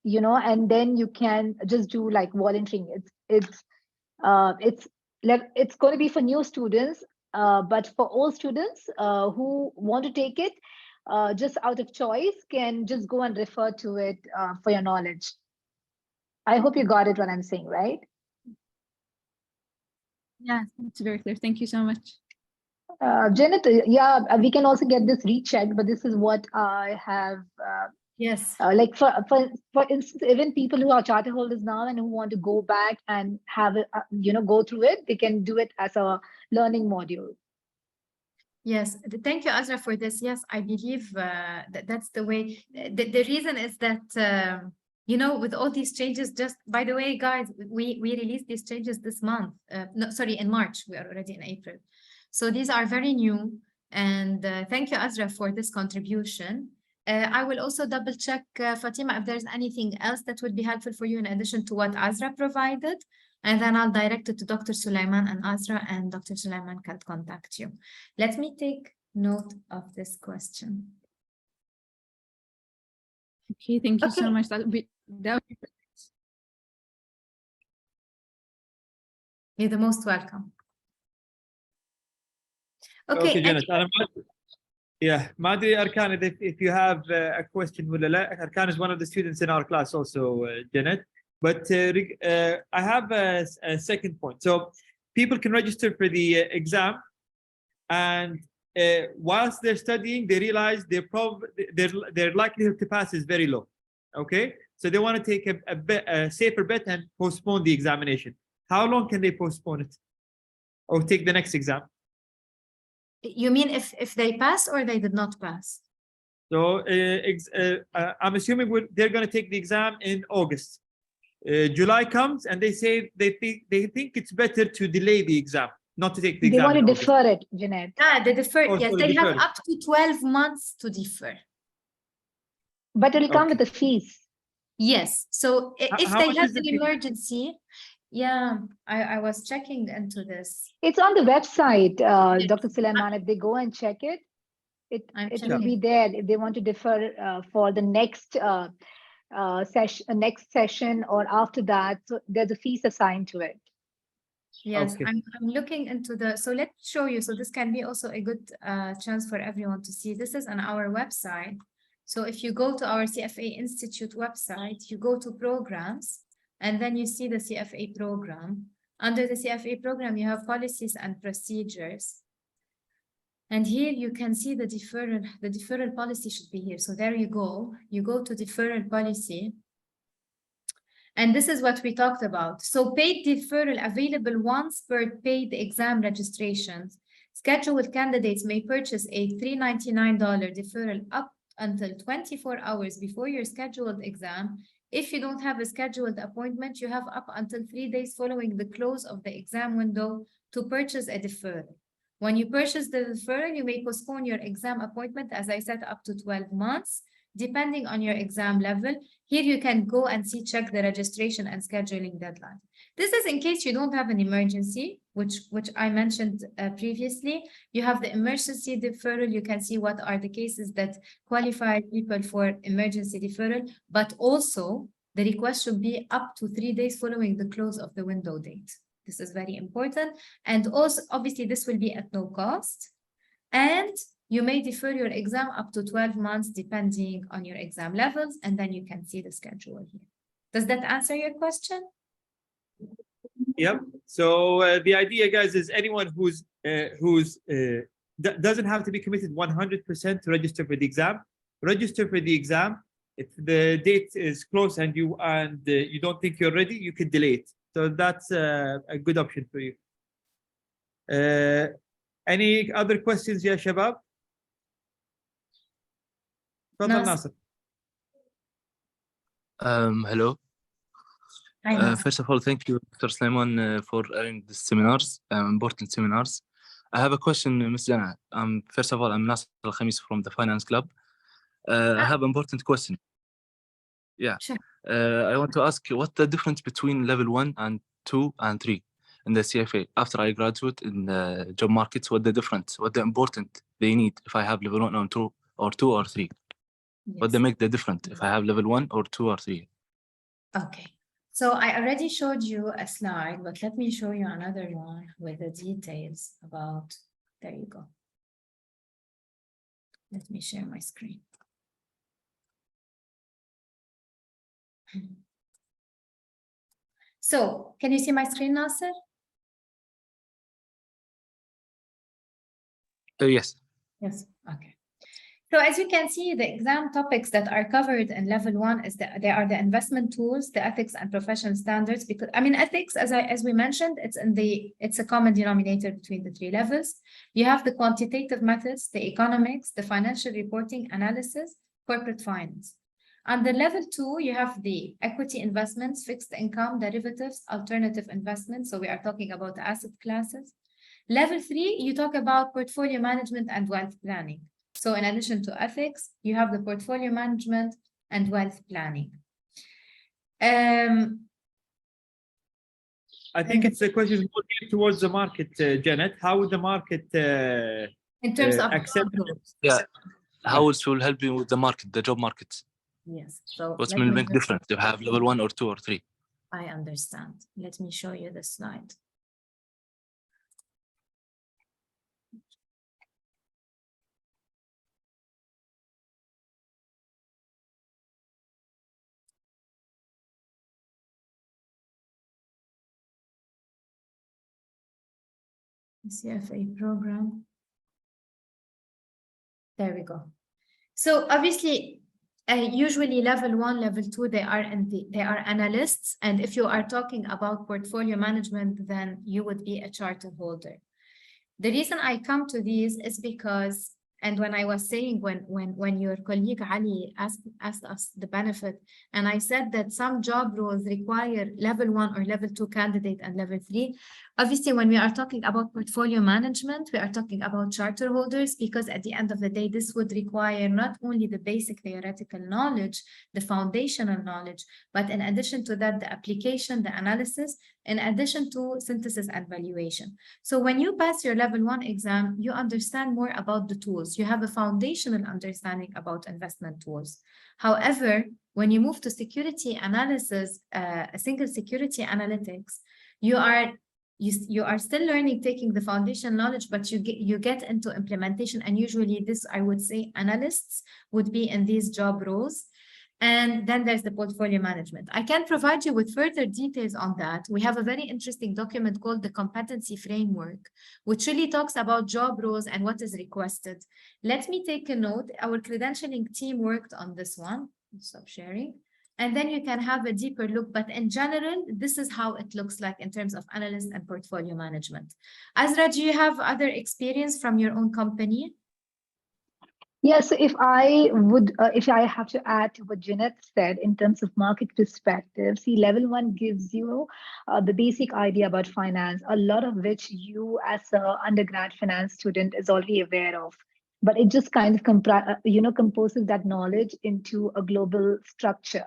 Speaker 3: you know, and then you can just do like volunteering. It's going to be for new students, but for all students who want to take it, just out of choice, can just go and refer to it for your knowledge. I hope you got it what I'm saying, right?
Speaker 5: Yeah, it's very clear. Thank you so much.
Speaker 3: Janet, yeah, we can also get this rechecked, but this is what I have.
Speaker 2: Yes.
Speaker 3: Like for instance, even people who are charter holders now and who want to go back and have it, you know, go through it, they can do it as a learning module.
Speaker 2: Yes, thank you, Azra, for this. Yes, I believe that's the way. The reason is that, you know, with all these changes, just by the way, guys, we released these changes this month. No, sorry, in March. We are already in April. So these are very new. And thank you, Azra, for this contribution. I will also double check, Fatima, if there's anything else that would be helpful for you in addition to what Azra provided. And then I'll direct it to Dr. Sulaiman and Azra, and Dr. Sulaiman can contact you. Let me take note of this question.
Speaker 5: Okay, thank you so much. That would be perfect.
Speaker 2: You're the most welcome. Okay,
Speaker 1: Janet. Yeah, Madri Arkan, if you have a question, Arkan is one of the students in our class also, Janet. But I have a second point. So people can register for the exam, and whilst they're studying, they realize their likelihood to pass is very low. Okay, so they want to take a safer bet and postpone the examination. How long can they postpone it, or take the next exam?
Speaker 2: You mean if they pass or they did not pass?
Speaker 1: So I'm assuming they're going to take the exam in August. July comes and they say they think it's better to delay the exam, not to take the exam.
Speaker 3: They want to defer it, Jeanette.
Speaker 2: They defer.
Speaker 1: Oh,
Speaker 2: yes,
Speaker 1: so
Speaker 2: they
Speaker 1: defer
Speaker 2: have
Speaker 1: it.
Speaker 2: up to 12 months to defer.
Speaker 3: But it'll come with a fees.
Speaker 2: Yes. So if
Speaker 1: how
Speaker 2: they
Speaker 1: much
Speaker 2: have
Speaker 1: is the
Speaker 2: an
Speaker 1: fee?
Speaker 2: emergency, yeah, I was checking into this.
Speaker 3: It's on the website,
Speaker 2: Yes.
Speaker 3: Dr. Sulaiman. If they go and check it, it will
Speaker 2: checking.
Speaker 3: be there if they want to defer for the next next session or after that. So there's a fees assigned to it.
Speaker 2: Yes,
Speaker 1: Okay.
Speaker 2: I'm looking into the, so let's show you. So this can be also a good chance for everyone to see. This is on our website. So if you go to our CFA Institute website, you go to programs, and then you see the CFA program. Under the CFA program, you have policies and procedures. And here you can see the deferral policy should be here. So there you go to deferral policy. And this is what we talked about. So paid deferral available once per paid exam registrations. Scheduled candidates may purchase a $399 deferral up until 24 hours before your scheduled exam If you don't have a scheduled appointment, you have up until 3 days following the close of the exam window to purchase a deferral. When you purchase the deferral, you may postpone your exam appointment, as I said, up to 12 months, depending on your exam level. Here you can go and check the registration and scheduling deadline. This is in case you don't have an emergency, which I mentioned previously. You have the emergency deferral. You can see what are the cases that qualify people for emergency deferral, but also the request should be up to 3 days following the close of the window date. This is very important. And also, obviously, this will be at no cost. And you may defer your exam up to 12 months, depending on your exam levels, and then you can see the schedule here. Does that answer your question?
Speaker 1: Yep. So the idea, guys, is anyone who's doesn't have to be committed 100% to register for the exam. Register for the exam. If the date is close and you don't think you're ready, you can delay it. So that's a good option for you. Any other questions, ya shabab? تفضل ناصر.
Speaker 4: Hello.
Speaker 2: Hi,
Speaker 4: First of all, thank you, Dr. Sulaiman, for arranging these seminars, important seminars. I have a question, Ms. Jana. First of all, I'm Nasser Al-Khamis from the Finance Club. I have an important question. Yeah.
Speaker 2: Sure.
Speaker 4: I want to ask you, what's the difference between level 1 and 2 and 3 in the CFA? After I graduate in the job markets, what the difference? What the important they need if I have level 1 or 2 or 3?
Speaker 2: Yes.
Speaker 4: What they make the difference if I have level 1 or 2 or 3?
Speaker 2: Okay. So I already showed you a slide, but let me show you another one with the details about, there you go. Let me share my screen. So can you see my screen, Nasser?
Speaker 4: Yes.
Speaker 2: Yes, okay. So as you can see, the exam topics that are covered in level 1 is they are the investment tools, the ethics and professional standards, because I mean ethics, as we mentioned, it's a common denominator between the 3 levels. You have the quantitative methods, the economics, the financial reporting analysis, corporate finance. Under level 2, you have the equity investments, fixed income, derivatives, alternative investments. So we are talking about asset classes. Level 3, you talk about portfolio management and wealth planning. So in addition to ethics, you have the portfolio management and wealth planning.
Speaker 1: I think it's a question more geared towards the market, Janet. How would the market
Speaker 2: in terms of
Speaker 1: accept?
Speaker 4: Yeah. How it will help you with the market, the job market?
Speaker 2: Yes. So
Speaker 4: what's will make difference if you have level 1 or 2 or 3?
Speaker 2: I understand. Let me show you the slide. CFA program. There we go. So obviously, usually level 1, level 2, they are analysts. And if you are talking about portfolio management, then you would be a charter holder. The reason I come to these is because, and when I was saying, when your colleague Ali asked us the benefit, and I said that some job roles require level 1 or level 2 candidate and level 3. Obviously, when we are talking about portfolio management, we are talking about charter holders, because at the end of the day, this would require not only the basic theoretical knowledge, the foundational knowledge, but in addition to that, the application, the analysis, in addition to synthesis and valuation. So when you pass your level 1 exam, you understand more about the tools. You have a foundational understanding about investment tools. However, when you move to security analysis, a single security analytics, you are still learning, taking the foundation knowledge, but you get into implementation. And usually this, I would say, analysts would be in these job roles. And then there's the portfolio management. I can provide you with further details on that. We have a very interesting document called the competency framework, which really talks about job roles and what is requested. Let me take a note. Our credentialing team worked on this one. Stop sharing. And then you can have a deeper look. But in general, this is how it looks like in terms of analyst and portfolio management. Azra, do you have other experience from your own company?
Speaker 3: Yes, if I have to add to what Jeanette said in terms of market perspective, see, level 1 gives you the basic idea about finance, a lot of which you as an undergrad finance student is already aware of. But it just kind of composes that knowledge into a global structure.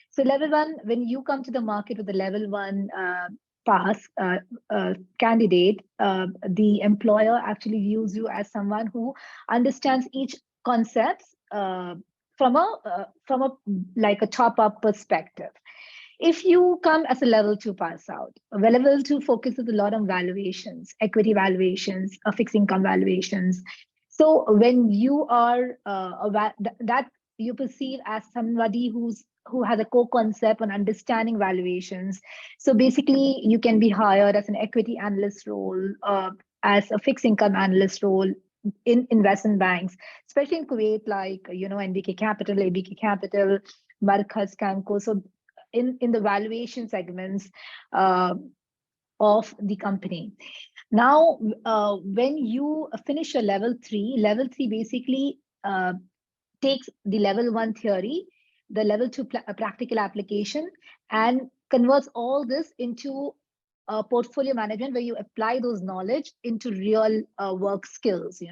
Speaker 3: So level 1, when you come to the market with a level 1 pass candidate, the employer actually views you as someone who understands each concept from a like a top-up perspective. If you come as a level 2 pass out, level 2 focuses a lot on valuations, equity valuations, fixed income valuations. So when you are that you perceive as somebody who has a core concept on understanding valuations. So basically, you can be hired as an equity analyst role, as a fixed income analyst role in investment banks, especially in Kuwait, like NBK Capital, ABK Capital, Markaz, Camco. So in the valuation segments of the company. Now, when you finish your level 3 basically takes the level 1 theory, the level 2 practical application, and converts all this into portfolio management, where you apply those knowledge into real work skills.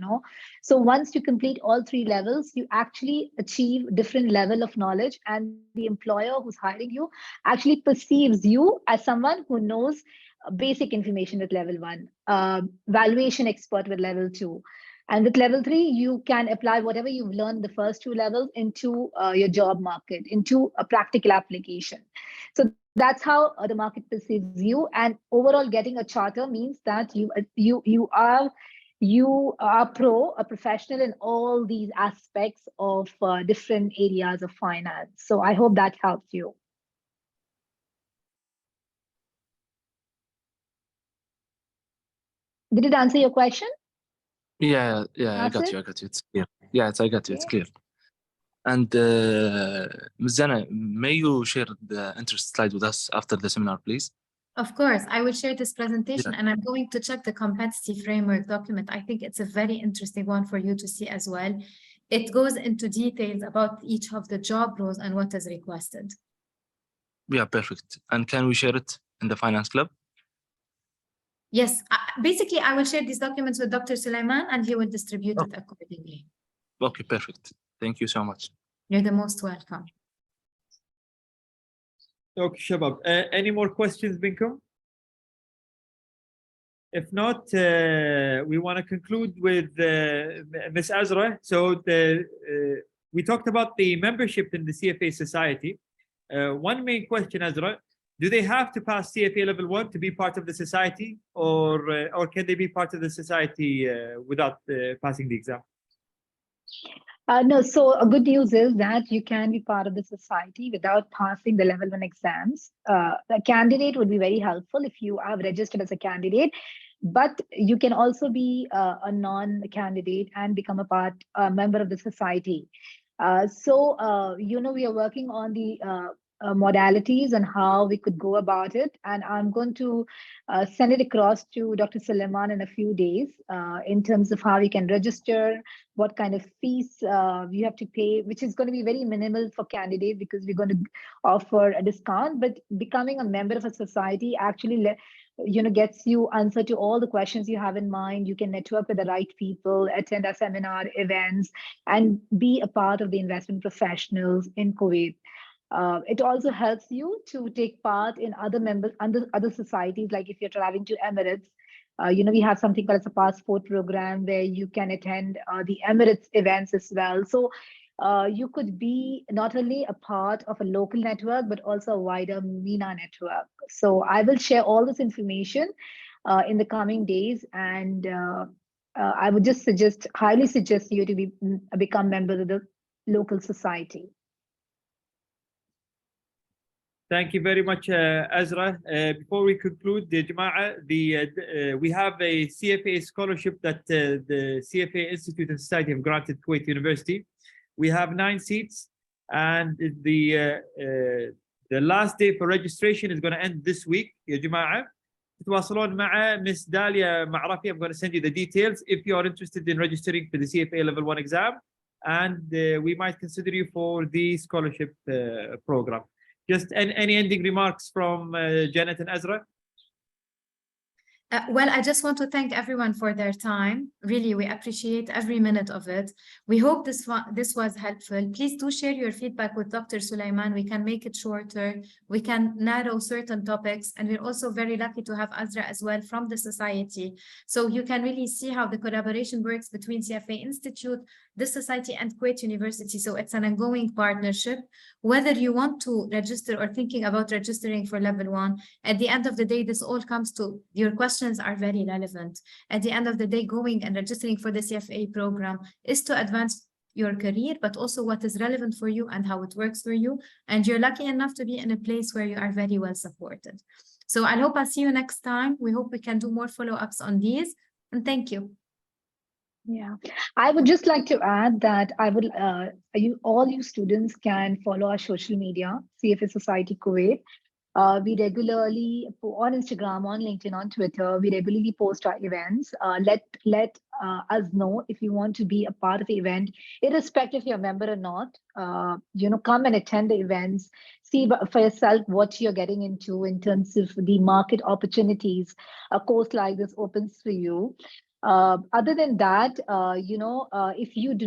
Speaker 3: So once you complete all 3 levels, you actually achieve different level of knowledge, and the employer who's hiring you actually perceives you as someone who knows basic information with level 1, valuation expert with level 2. And with level 3, you can apply whatever you've learned the first 2 levels into your job market, into a practical application. So that's how the market perceives you. And overall, getting a charter means that you are a professional in all these aspects of different areas of finance. So I hope that helped you. Did it answer your question?
Speaker 4: Yeah, I got you. It's clear. Yeah, I got you. It's clear. And Ms. Jana, may you share the interest slide with us after the seminar, please?
Speaker 2: Of course, I will share this presentation, and I'm going to check the competency framework document. I think it's a very interesting one for you to see as well. It goes into details about each of the job roles and what is requested.
Speaker 4: Yeah, perfect. And can we share it in the finance club?
Speaker 2: Yes, basically, I will share these documents with Dr. Sulaiman, and he will distribute it accordingly.
Speaker 4: Okay, perfect. Thank you so much.
Speaker 2: You're the most welcome.
Speaker 1: Okay, Shabab. Any more questions, Binkum? If not, we want to conclude with Ms. Azra. So we talked about the membership in the CFA Society. One main question, Azra, do they have to pass CFA level 1 to be part of the society, or can they be part of the society without passing the exam?
Speaker 3: No, so good news is that you can be part of the society without passing the level 1 exams. The candidate would be very helpful if you have registered as a candidate, but you can also be a non-candidate and become a member of the society. So we are working on the modalities and how we could go about it. And I'm going to send it across to Dr. Sulaiman in a few days in terms of how we can register, what kind of fees you have to pay, which is going to be very minimal for candidates because we're going to offer a discount. But becoming a member of a society actually gets you answer to all the questions you have in mind. You can network with the right people, attend our seminar events, and be a part of the investment professionals in Kuwait. It also helps you to take part in other societies, like if you're traveling to Emirates, we have something called as a passport program where you can attend the Emirates events as well. So you could be not only a part of a local network, but also a wider MENA network. So I will share all this information in the coming days, and I would just highly suggest you to become members of the local society.
Speaker 1: Thank you very much, Azra. Before we conclude, we have a CFA scholarship that the CFA Institute and Society have granted Kuwait University. We have 9 seats, and the last day for registration is going to end this week. يا جماعة تتواصلون مع Miss Dalia Ma'rafi. I'm going to send you the details if you are interested in registering for the CFA level 1 exam. and we might consider you for the scholarship program. Just any ending remarks from Janet and Ezra?
Speaker 2: Well, I just want to thank everyone for their time. Really, we appreciate every minute of it. We hope this was helpful. Please do share your feedback with Dr. Sulaiman. We can make it shorter. We can narrow certain topics. And we're also very lucky to have Azra as well from the society. So you can really see how the collaboration works between CFA Institute, the society, and Kuwait University. So it's an ongoing partnership. Whether you want to register or thinking about registering for level 1, at the end of the day, this all comes to your questions are very relevant. At the end of the day, going and registering for the CFA program is to advance your career, but also what is relevant for you and how it works for you. And you're lucky enough to be in a place where you are very well supported. So I hope I'll see you next time. We hope we can do more follow-ups on these. And thank you.
Speaker 3: Yeah, I would just like to add that I would, all you students can follow our social media, CFA Society Kuwait. We regularly, on Instagram, on LinkedIn, on Twitter, we regularly post our events. Let us know if you want to be a part of the event, irrespective if you're a member or not. Come and attend the events. See for yourself what you're getting into in terms of the market opportunities. A course like this opens for you. Other than that, if you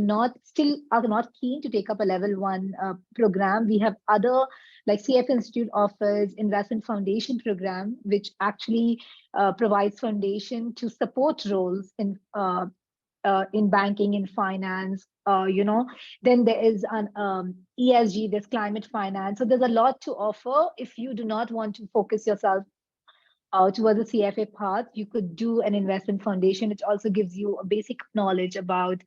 Speaker 3: still are not keen to take up a level 1 program, we have other, like CFA Institute offers investment foundation program, which actually provides foundation to support roles in banking, in finance. Then there is an ESG, there's climate finance. So there's a lot to offer. If you do not want to focus yourself towards the CFA path, you could do an investment foundation, which also gives you a basic knowledge about,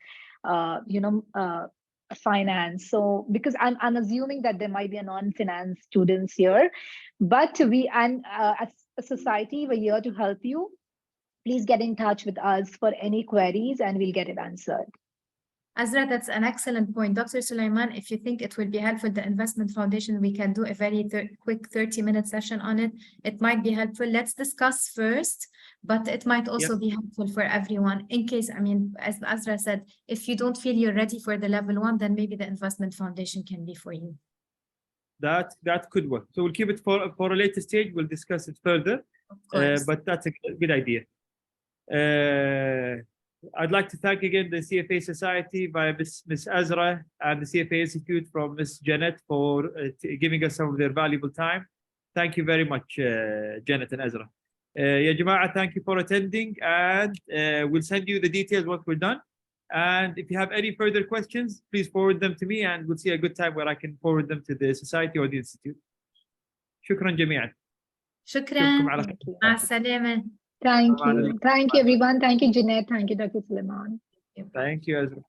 Speaker 3: finance. So, because I'm assuming that there might be a non-finance students here, but as a society, we're here to help you. Please get in touch with us for any queries and we'll get it answered.
Speaker 2: Azra, that's an excellent point. Dr. Sulaiman, if you think it will be helpful, the investment foundation, we can do a very quick 30-minute session on it. It might be helpful. Let's discuss first, but it might also be helpful for everyone in case, as Azra said, if you don't feel you're ready for the level 1, then maybe the investment foundation can be for you.
Speaker 1: That could work. So we'll keep it for a later stage. We'll discuss it further, but that's a good idea. I'd like to thank again the CFA Society by Ms. Azra and the CFA Institute from Ms. Janet for giving us some of their valuable time. Thank you very much, Janet and Azra. Ya Jama'a, thank you for attending, and we'll send you the details once we're done. And if you have any further questions, please forward them to me, and we'll see a good time where I can forward them to the society or the institute. شكرا جميعا.
Speaker 2: شكرا. مع السلامة.
Speaker 3: Thank you. Thank you, everyone. Thank you, Jeanette. Thank you, Dr. Sulaiman.
Speaker 1: Thank you, Azra.